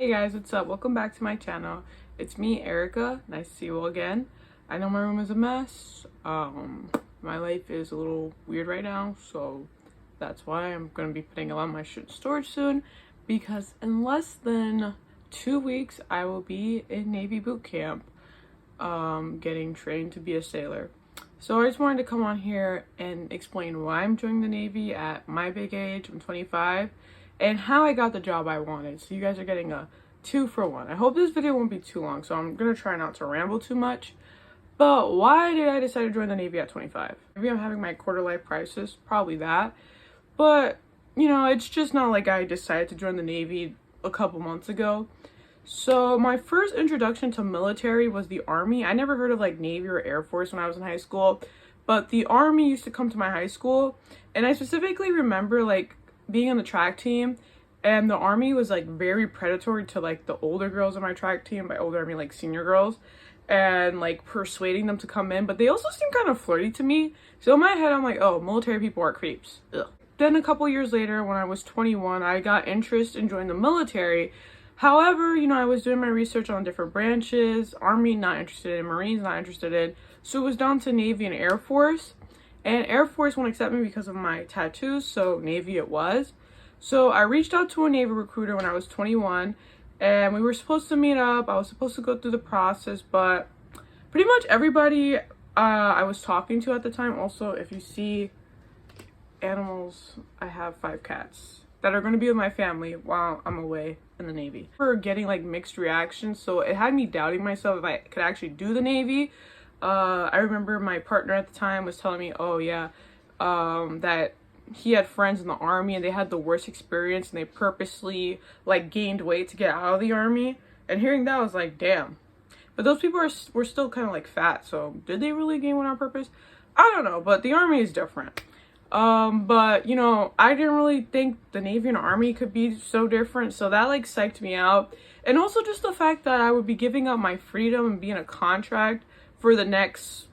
Hey guys, what's up? Welcome back to my channel. It's me, Erica. Nice to see you all again. I know my room is a mess. My life is a little weird right now, so that's why I'm gonna be putting a lot of my shit in storage soon, because in less than 2 weeks I will be in Navy boot camp, getting trained to be a sailor. So I just wanted to come on here and explain why I'm joining the Navy at my big age. I'm 25. And how I got the job I wanted. So you guys are getting a 2-for-1. I hope this video won't be too long, so I'm gonna try not to ramble too much. But why did I decide to join the Navy at 25? Maybe I'm having my quarter life crisis, probably that. But, you know, it's just not like I decided to join the Navy a couple months ago. So my first introduction to military was the Army. I never heard of like Navy or Air Force when I was in high school, but the Army used to come to my high school. And I specifically remember like being on the track team, and the Army was like very predatory to like the older girls on my track team. By older I mean like senior girls, and like persuading them to come in, but they also seemed kind of flirty to me. So in my head I'm like, oh, military people are creeps. Ugh. Then a couple years later, when I was 21, I got interest in joining the military. However, you know, I was doing my research on different branches. Army, not interested in. Marines, not interested in. So it was down to Navy and Air Force. And Air Force won't accept me because of my tattoos, so Navy it was. So I reached out to a Navy recruiter when I was 21, and we were supposed to meet up. I was supposed to go through the process, but pretty much everybody I was talking to at the time. Also, if you see animals, I have 5 cats that are going to be with my family while I'm away in the Navy. We're getting like mixed reactions, so it had me doubting myself if I could actually do the Navy. I remember my partner at the time was telling me, oh yeah, that he had friends in the Army and they had the worst experience and they purposely like gained weight to get out of the Army. And hearing that, I was like, damn. But those people were still kind of like fat, so did they really gain weight on purpose? I don't know, but the Army is different. But you know, I didn't really think the Navy and Army could be so different, so that like psyched me out. And also just the fact that I would be giving up my freedom and being a contract for the next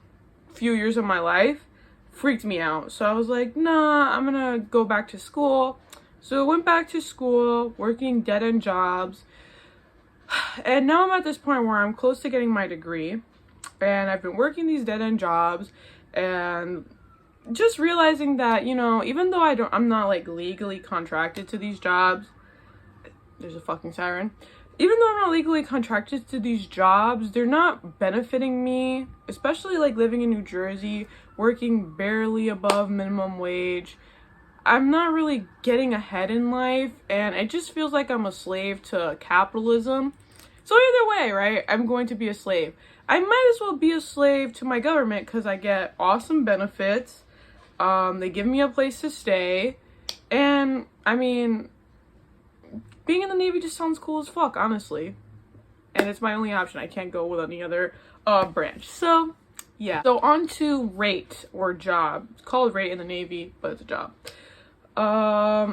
few years of my life freaked me out. So I was like, nah, I'm gonna go back to school. So I went back to school, working dead-end jobs. And now I'm at this point where I'm close to getting my degree. And I've been working these dead-end jobs and just realizing that, you know, even though I'm not like legally contracted to these jobs, there's a fucking siren. Even though I'm not legally contracted to these jobs, they're not benefiting me, especially like living in New Jersey, working barely above minimum wage. I'm not really getting ahead in life, and it just feels like I'm a slave to capitalism. So either way, right, I'm going to be a slave. I might as well be a slave to my government because I get awesome benefits. They give me a place to stay, and I mean, being in the Navy just sounds cool as fuck, honestly. And it's my only option. I can't go with any other branch. So, yeah. So, on to rate or job. It's called rate in the Navy, but it's a job.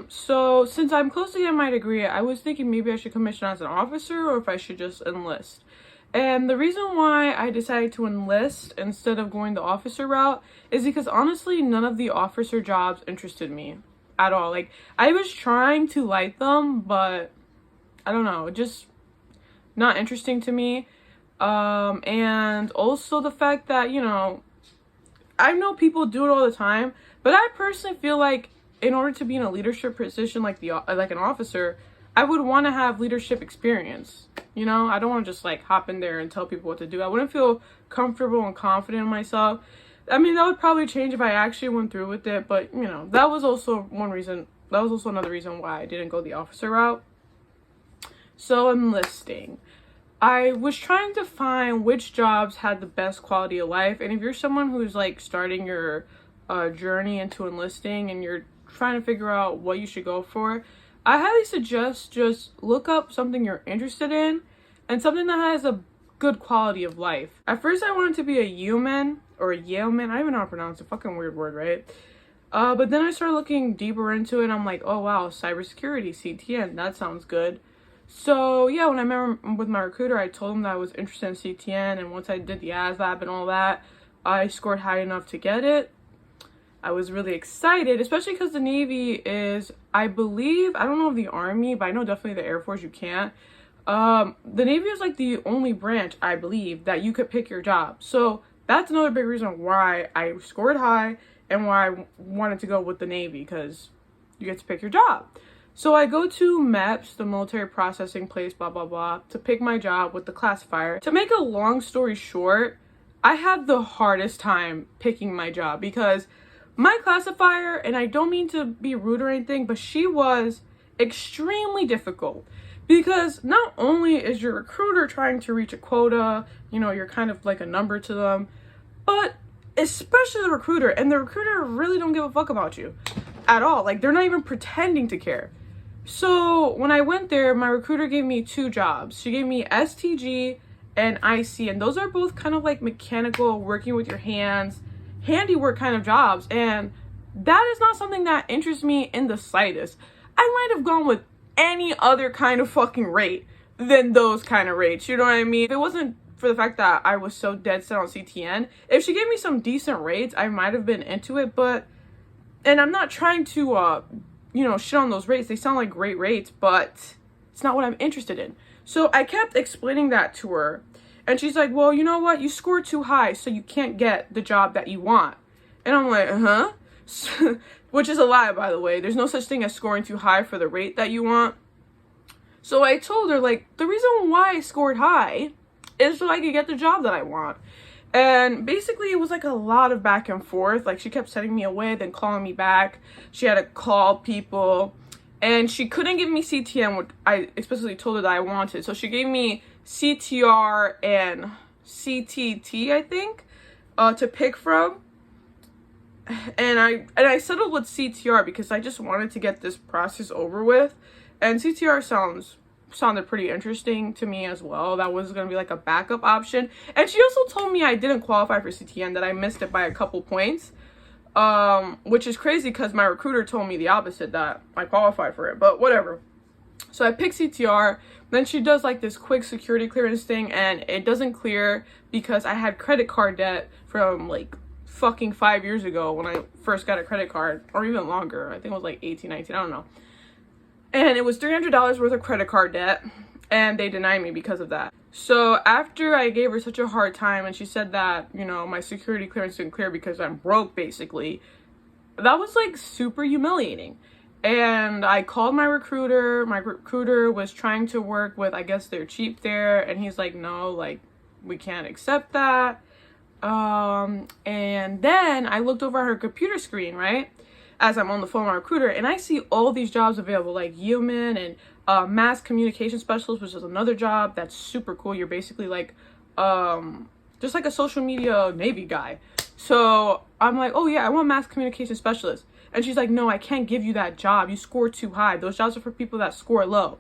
So, since I'm close to getting my degree, I was thinking maybe I should commission as an officer or if I should just enlist. And the reason why I decided to enlist instead of going the officer route is because, honestly, none of the officer jobs interested me at all. Like, I was trying to like them, but I don't know, just not interesting to me. And also the fact that, you know, I know people do it all the time, but I personally feel like in order to be in a leadership position like an officer, I would want to have leadership experience. You know, I don't want to just like hop in there and tell people what to do. I wouldn't feel comfortable and confident in myself. I mean, that would probably change if I actually went through with it, but, you know, that was also one reason. That was also another reason why I didn't go the officer route. So, enlisting. I was trying to find which jobs had the best quality of life, and if you're someone who's, like, starting your journey into enlisting and you're trying to figure out what you should go for, I highly suggest just look up something you're interested in and something that has a good quality of life. At first, I wanted to be a yeoman or a yeoman. I don't even know how to pronounce it. Fucking weird word, right? But then I started looking deeper into it and I'm like, oh wow, cybersecurity, CTN, that sounds good. So yeah, when I met with my recruiter, I told him that I was interested in CTN, and once I did the ASVAB and all that, I scored high enough to get it. I was really excited, especially because the Navy is, I believe, I don't know if the Army, but I know definitely the Air Force, you can't. The Navy is like the only branch, I believe, that you could pick your job. So that's another big reason why I scored high and why I wanted to go with the Navy, because you get to pick your job. So I go to MEPS, the military processing place, blah, blah, blah, to pick my job with the classifier. To make a long story short, I had the hardest time picking my job because my classifier, and I don't mean to be rude or anything, but she was extremely difficult. Because not only is your recruiter trying to reach a quota, you know, you're kind of like a number to them, but especially the recruiter, and the recruiter really don't give a fuck about you at all. Like, they're not even pretending to care. So when I went there, my recruiter gave me 2 jobs. She gave me STG and IC, and those are both kind of like mechanical, working with your hands, handiwork kind of jobs, and that is not something that interests me in the slightest. I might have gone with any other kind of fucking rate than those kind of rates, you know what I mean? If it wasn't for the fact that I was so dead set on CTN, if she gave me some decent rates, I might have been into it. But, and I'm not trying to you know, shit on those rates. They sound like great rates, but it's not what I'm interested in. So I kept explaining that to her, and she's like, well, you know what, you scored too high, so you can't get the job that you want. And I'm like, huh? Which is a lie, by the way. There's no such thing as scoring too high for the rate that you want. So I told her, like, the reason why I scored high is so I could get the job that I want. And basically it was like a lot of back and forth. Like, she kept sending me away, then calling me back. She had to call people, and she couldn't give me CTN, which I explicitly told her that I wanted. So she gave me CTR and CTT, I think, to pick from. And I settled with CTR because I just wanted to get this process over with. And CTR sounded pretty interesting to me as well. That was going to be like a backup option. And she also told me I didn't qualify for CTN, that I missed it by a couple points. Which is crazy because my recruiter told me the opposite, that I qualified for it, but whatever. So I picked CTR, then she does like this quick security clearance thing, and it doesn't clear because I had credit card debt from like fucking 5 years ago when I first got a credit card, or even longer. I think it was like 18, 19, I don't know. And it was $300 worth of credit card debt, and they denied me because of that. So after I gave her such a hard time, and she said that, you know, my security clearance didn't clear because I'm broke, basically, that was like super humiliating. And I called my recruiter. My recruiter was trying to work with, I guess they're cheap there, and he's like, no, like, we can't accept that. And then I looked over at her computer screen, right, as I'm on the phone with my recruiter, and I see all these jobs available, like yeoman and mass communication specialist, which is another job that's super cool. You're basically like just like a social media Navy guy. So I'm like, oh yeah, I want mass communication specialist. And she's like, no, I can't give you that job. You score too high. Those jobs are for people that score low.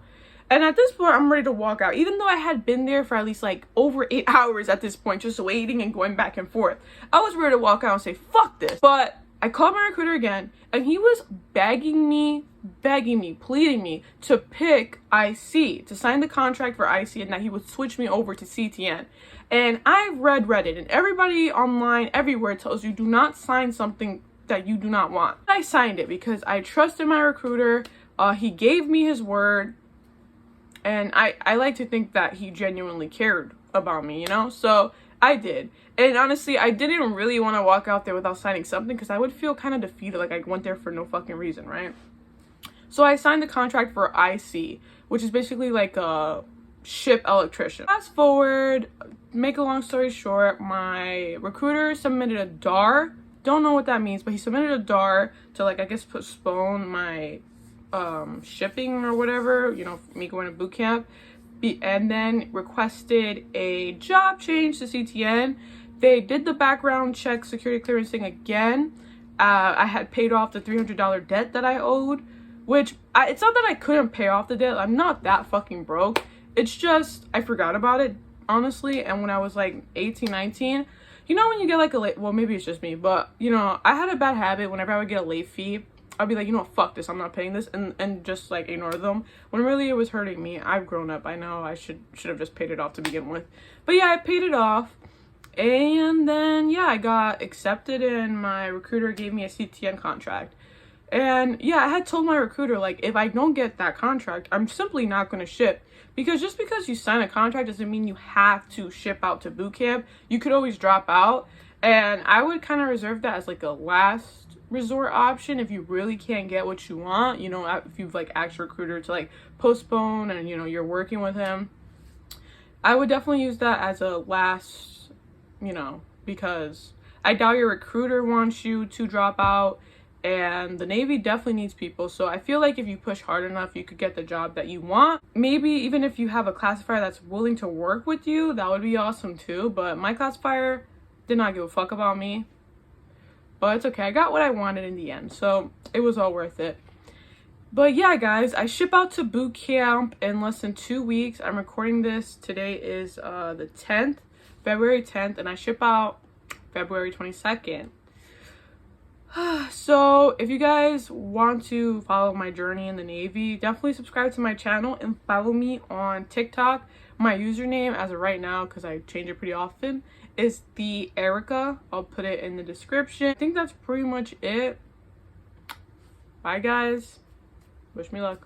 And at this point, I'm ready to walk out. Even though I had been there for at least like over 8 hours at this point, just waiting and going back and forth, I was ready to walk out and say, fuck this. But I called my recruiter again, and he was begging me, pleading me to pick IC, to sign the contract for IC, and that he would switch me over to CTN. And I read Reddit, and everybody online, everywhere tells you, do not sign something that you do not want. I signed it because I trusted my recruiter. He gave me his word. And I like to think that he genuinely cared about me, you know? So I did. And honestly, I didn't really want to walk out there without signing something because I would feel kind of defeated, like I went there for no fucking reason, right? So I signed the contract for IC, which is basically like a ship electrician. Fast forward, make a long story short, my recruiter submitted a DAR. Don't know what that means, but he submitted a DAR to, like, I guess postpone my shipping or whatever, you know, me going to boot camp, and then requested a job change to CTN. They did the background check security clearance thing again. I had paid off the $300 debt that I owed, which it's not that I couldn't pay off the debt. I'm not that fucking broke. It's just I forgot about it, honestly. And when I was like 18, 19, you know, when you get like a late, well, maybe it's just me, but you know, I had a bad habit. Whenever I would get a late fee, I'd be like, you know what, fuck this, I'm not paying this, and just like ignore them, when really it was hurting me. I've grown up. I know I should have just paid it off to begin with. But yeah, I paid it off, and then yeah, I got accepted, and my recruiter gave me a CTN contract. And yeah, I had told my recruiter, like, if I don't get that contract, I'm simply not going to ship, because just because you sign a contract doesn't mean you have to ship out to boot camp. You could always drop out, and I would kind of reserve that as like a last resort option if you really can't get what you want, you know, if you've like asked your recruiter to like postpone and you know you're working with him. I would definitely use that as a last, you know, because I doubt your recruiter wants you to drop out, and the Navy definitely needs people. So I feel like if you push hard enough, you could get the job that you want. Maybe even if you have a classifier that's willing to work with you, that would be awesome too. But my classifier did not give a fuck about me. But it's okay. I got what I wanted in the end, so it was all worth it. But yeah, guys, I ship out to boot camp in less than 2 weeks. I'm recording this. Today is the 10th, February 10th, and I ship out February 22nd. So if you guys want to follow my journey in the Navy, definitely subscribe to my channel and follow me on TikTok. My username as of right now, because I change it pretty often, is the Erica. I'll put it in the description. I think that's pretty much it. Bye guys. Wish me luck.